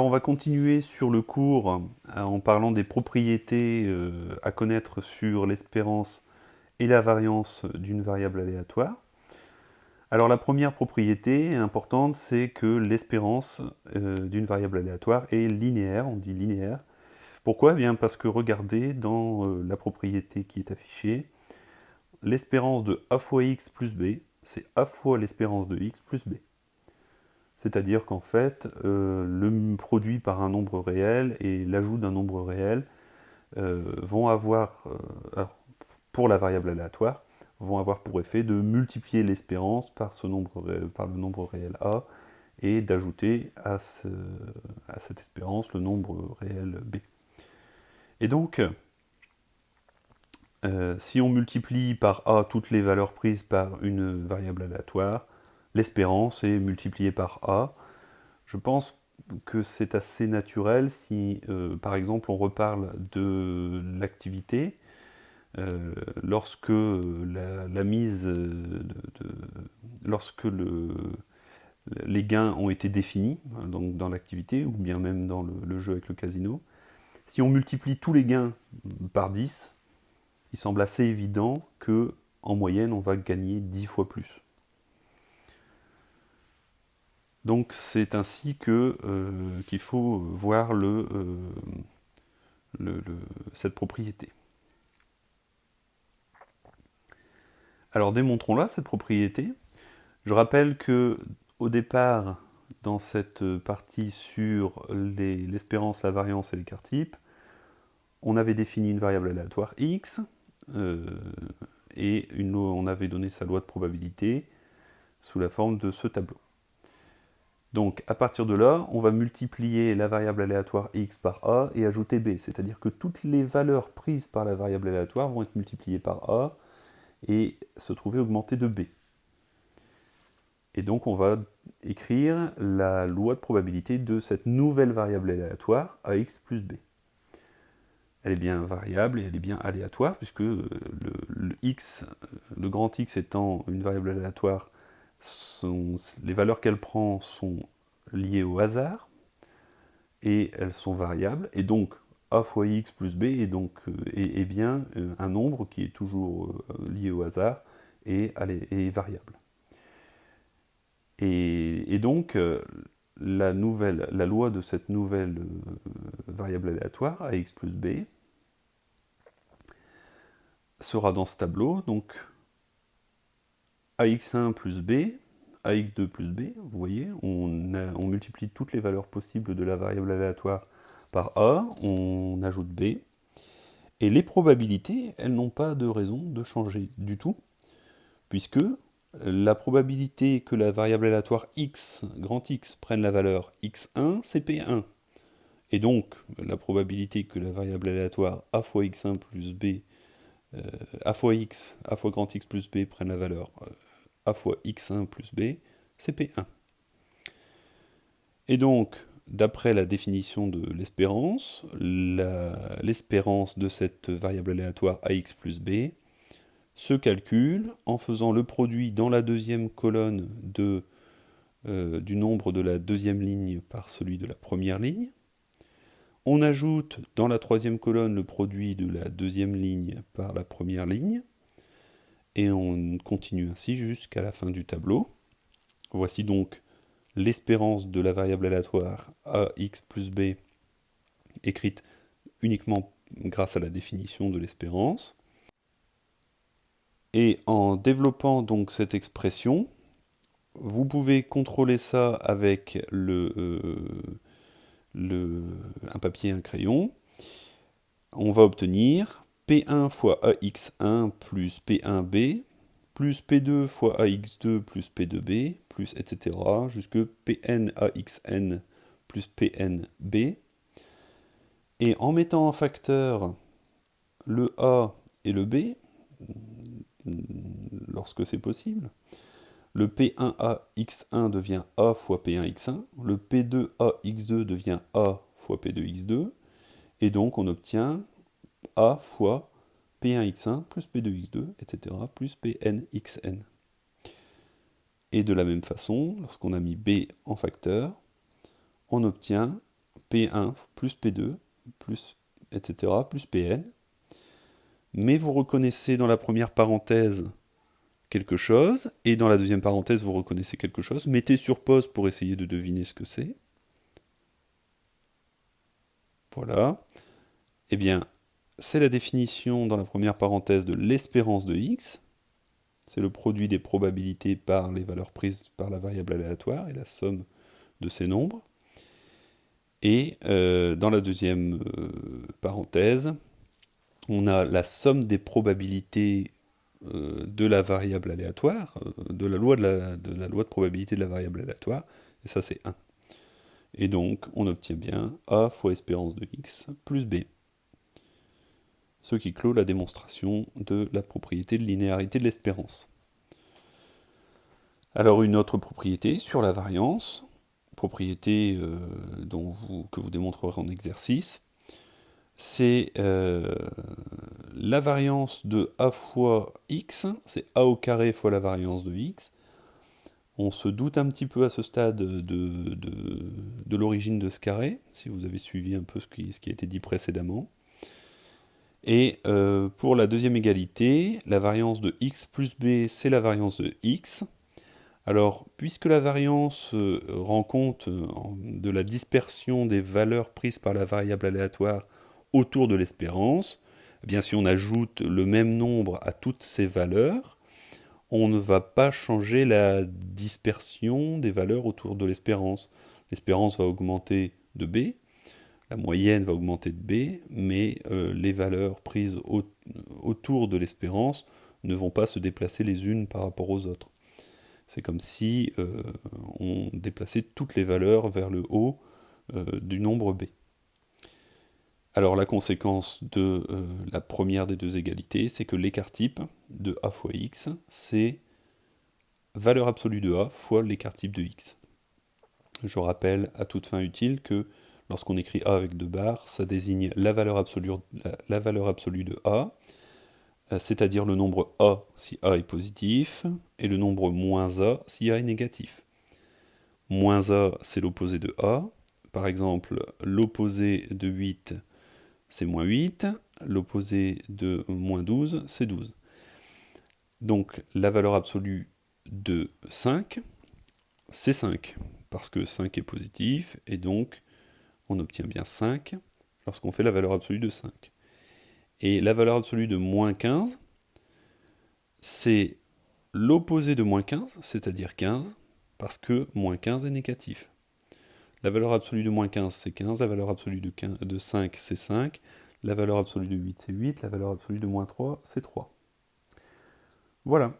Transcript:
On va continuer sur le cours en parlant des propriétés à connaître sur l'espérance et la variance d'une variable aléatoire. Alors la première propriété importante, c'est que l'espérance d'une variable aléatoire est linéaire, on dit linéaire. Pourquoi? Eh bien parce que regardez dans la propriété qui est affichée, l'espérance de a fois x plus b, c'est a fois l'espérance de x plus b. C'est-à-dire qu'en fait, le produit par un nombre réel et l'ajout d'un nombre réel vont avoir, alors, pour la variable aléatoire, vont avoir pour effet de multiplier l'espérance par, par le nombre réel a et d'ajouter à cette espérance le nombre réel b. Et donc, si on multiplie par a toutes les valeurs prises par une variable aléatoire, l'espérance est multipliée par a. Je pense que c'est assez naturel si, par exemple, on reparle de l'activité, lorsque la mise lorsque les gains ont été définis, donc dans l'activité, ou bien même dans le jeu avec le casino, si on multiplie tous les gains par 10, il semble assez évident que en moyenne, on va gagner 10 fois plus. Donc c'est ainsi qu'il faut voir cette propriété. Alors démontrons-la, cette propriété. Je rappelle que au départ, dans cette partie sur l'espérance, la variance et l'écart type, on avait défini une variable aléatoire x, et on avait donné sa loi de probabilité sous la forme de ce tableau. Donc à partir de là, on va multiplier la variable aléatoire x par a et ajouter b, c'est-à-dire que toutes les valeurs prises par la variable aléatoire vont être multipliées par a et se trouver augmentées de b. Et donc on va écrire la loi de probabilité de cette nouvelle variable aléatoire ax plus b. Elle est bien variable et elle est bien aléatoire, puisque le grand X étant une variable aléatoire, les valeurs qu'elle prend sont liées au hasard, et elles sont variables, et donc a fois x plus b est bien un nombre qui est toujours lié au hasard et est variable. Et donc, la loi de cette nouvelle variable aléatoire, ax plus b, sera dans ce tableau, donc ax1 plus b, ax2 plus b, vous voyez, on multiplie toutes les valeurs possibles de la variable aléatoire par a, on ajoute b, et les probabilités, elles n'ont pas de raison de changer du tout, puisque la probabilité que la variable aléatoire x, grand X, prenne la valeur x1, c'est p1. Et donc, la probabilité que la variable aléatoire a fois x1 plus b, a fois x, a fois grand X plus b prenne la valeur a fois x1 plus b, c'est p1. Et donc, d'après la définition de l'espérance, l'espérance de cette variable aléatoire ax plus b se calcule en faisant le produit dans la deuxième colonne du nombre de la deuxième ligne par celui de la première ligne. On ajoute dans la troisième colonne le produit de la deuxième ligne par la première ligne, et on continue ainsi jusqu'à la fin du tableau. Voici donc l'espérance de la variable aléatoire ax plus b, écrite uniquement grâce à la définition de l'espérance. Et en développant donc cette expression, vous pouvez contrôler ça avec un papier et un crayon. On va obtenir P1 fois AX1 plus P1B, plus P2 fois AX2 plus P2B, plus etc. jusque Pn AXN plus PNB. Et en mettant en facteur le A et le B, lorsque c'est possible, le P1AX1 devient A fois P1X1, le P2AX2 devient A fois P2X2, et donc on obtient A fois P1X1 plus P2X2, etc., plus PNXN. Et de la même façon, lorsqu'on a mis B en facteur, on obtient P1 plus P2, plus, etc., plus Pn. Mais vous reconnaissez dans la première parenthèse quelque chose, et dans la deuxième parenthèse, vous reconnaissez quelque chose. Mettez sur pause pour essayer de deviner ce que c'est. Voilà. Eh bien, c'est la définition dans la première parenthèse de l'espérance de x. C'est le produit des probabilités par les valeurs prises par la variable aléatoire et la somme de ces nombres. Et dans la deuxième parenthèse, on a la somme des probabilités de la variable aléatoire, de la loi de probabilité de la variable aléatoire, et ça c'est 1. Et donc on obtient bien A fois espérance de x plus B. Ce qui clôt la démonstration de la propriété de linéarité de l'espérance. Alors une autre propriété sur la variance, propriété que vous démontrerez en exercice, c'est la variance de a fois x, c'est a au carré fois la variance de x. On se doute un petit peu à ce stade de l'origine de ce carré, si vous avez suivi un peu ce qui a été dit précédemment. Et pour la deuxième égalité, la variance de x plus b, c'est la variance de x. Alors, puisque la variance rend compte de la dispersion des valeurs prises par la variable aléatoire autour de l'espérance, eh bien si on ajoute le même nombre à toutes ces valeurs, on ne va pas changer la dispersion des valeurs autour de l'espérance. L'espérance va augmenter de b, la moyenne va augmenter de b, mais les valeurs prises autour de l'espérance ne vont pas se déplacer les unes par rapport aux autres. C'est comme si on déplaçait toutes les valeurs vers le haut du nombre b. Alors la conséquence de la première des deux égalités, c'est que l'écart type de a fois x, c'est valeur absolue de a fois l'écart type de x. Je rappelle à toute fin utile que lorsqu'on écrit a avec deux barres, ça désigne la valeur absolue de a, c'est-à-dire le nombre a si a est positif, et le nombre moins a si a est négatif. Moins a, c'est l'opposé de a. Par exemple, l'opposé de 8, c'est moins 8. L'opposé de moins 12, c'est 12. Donc la valeur absolue de 5, c'est 5, parce que 5 est positif, et donc on obtient bien 5 lorsqu'on fait la valeur absolue de 5. Et la valeur absolue de moins 15, c'est l'opposé de moins 15, c'est-à-dire 15, parce que moins 15 est négatif. La valeur absolue de moins 15, c'est 15, la valeur absolue de 5, c'est 5, la valeur absolue de 8, c'est 8, la valeur absolue de moins 3, c'est 3. Voilà.